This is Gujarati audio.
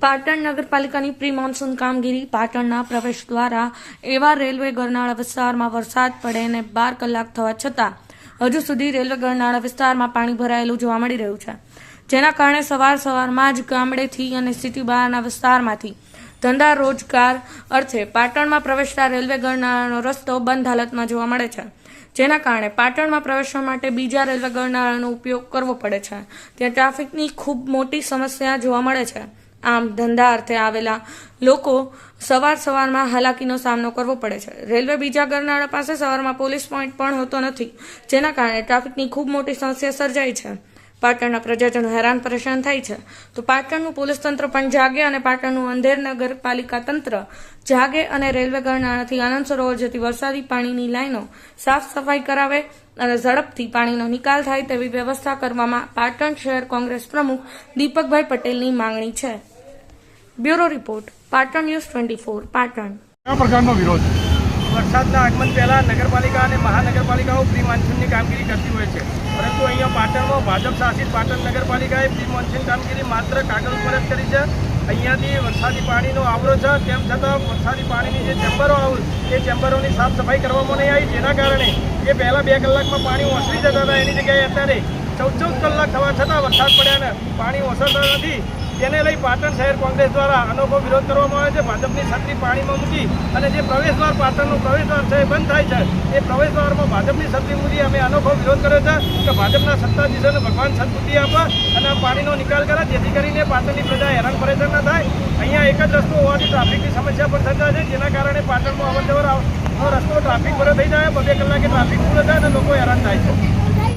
પાટણ નગરપાલિકાની પ્રી મોન્સૂન કામગીરી. પાટણના પ્રવેશ દ્વારા એવા રેલવે ગરનાળા વિસ્તારમાં વરસાદ પડે ને 12 કલાક થવા છતાં હજુ સુધી રેલવે ગરનાળા વિસ્તારમાં પાણી ભરાયેલું જોવા મળી રહ્યું છે, જેના કારણે સવારમાં જ ગામડેથી અને સિટી બહારના વિસ્તારમાંથી ધંધા રોજગાર અર્થે પાટણમાં પ્રવેશતા રેલવે ગરનાળાનો રસ્તો બંધ હાલતમાં જોવા મળે છે, જેના કારણે પાટણમાં પ્રવેશવા માટે બીજા રેલવે ગરનાળાનો ઉપયોગ કરવો પડે છે. ત્યાં ટ્રાફિકની ખૂબ મોટી સમસ્યા જોવા મળે છે. આમ ધંધા અર્થે આવેલા લોકો સવારમાં હાલાકીનો સામનો કરવો પડે છે. રેલવે બીજા ગરનાળા પાસે સવારમાં પોલીસ પોઈન્ટ પણ હોતો નથી, જેના કારણે ટ્રાફિકની ખૂબ મોટી સમસ્યા સર્જાય છે. પાટણના પ્રજાજનો હેરાન પરેશાન થાય છે. તો પાટણનું પોલીસ તંત્ર પણ જાગે અને પાટણનું અંધેર નગરપાલિકા તંત્ર જાગે અને રેલવે ગરનાળાથી આનંદ સરોવર જતી વરસાદી પાણીની લાઈનો સાફ સફાઈ કરાવે અને ઝડપથી પાણીનો નિકાલ થાય તેવી વ્યવસ્થા કરવામાં પાટણ શહેર કોંગ્રેસ પ્રમુખ દીપકભાઈ પટેલની માંગણી છે. Bureau report, Patan news 24, Patan. કયા પ્રકારનો વિરોધ? વરસાદના આગમન પહેલા નગરપાલિકા અને મહાનગરપાલિકાઓ પ્રી મોન્સૂનની કામગીરી કરતી હોય છે, પરંતુ અહીંયા પાટણમાં ભાજપ શાસિત પાટણ નગરપાલિકાએ પ્રી મોન્સૂન કામગીરી માત્ર કાગળ ઉપર જ કરી છે. અહીંયાથી વરસાદી પાણીનો આવરો છે, તેમ છતાં વરસાદી પાણીની જે ચેમ્બરો આવે એ ચેમ્બરોની સાફ સફાઈ કરવામાં નહીં આવી, જેના કારણે જે પહેલાં 2 કલાકમાં પાણી ઓસરી જતા હતા એની જગ્યાએ અત્યારે 14 કલાક થવા છતાં વરસાદ પડ્યા ને પાણી ઓસરતા નથી. તેને લઈ પાટણ શહેર કોંગ્રેસ દ્વારા અનોખો વિરોધ કરવામાં આવે છે. ભાજપની છત્રી પાણીમાં મૂકી અને જે પ્રવેશદ્વાર પાટણનો પ્રવેશદ્વાર છે એ બંધ થાય છે, એ પ્રવેશદ્વારમાં ભાજપની છત્રી મૂકી અમે અનોખો વિરોધ કર્યો છે કે ભાજપના સત્તાધીશોને ભગવાન સદબુદ્ધિ આપે અને પાણીનો નિકાલ કરે, જેથી કરીને પાટણની પ્રજા હેરાન પરેશાન ન થાય. અહીંયા એક જ રસ્તો હોવાથી ટ્રાફિકની સમસ્યા પણ સર્જાય છે, જેના કારણે પાટણમાં અવરજવર રસ્તો ટ્રાફિક ભરો થઈ જાય, 2 કલાકે ટ્રાફિક પૂરો થાય અને લોકો હેરાન થાય છે.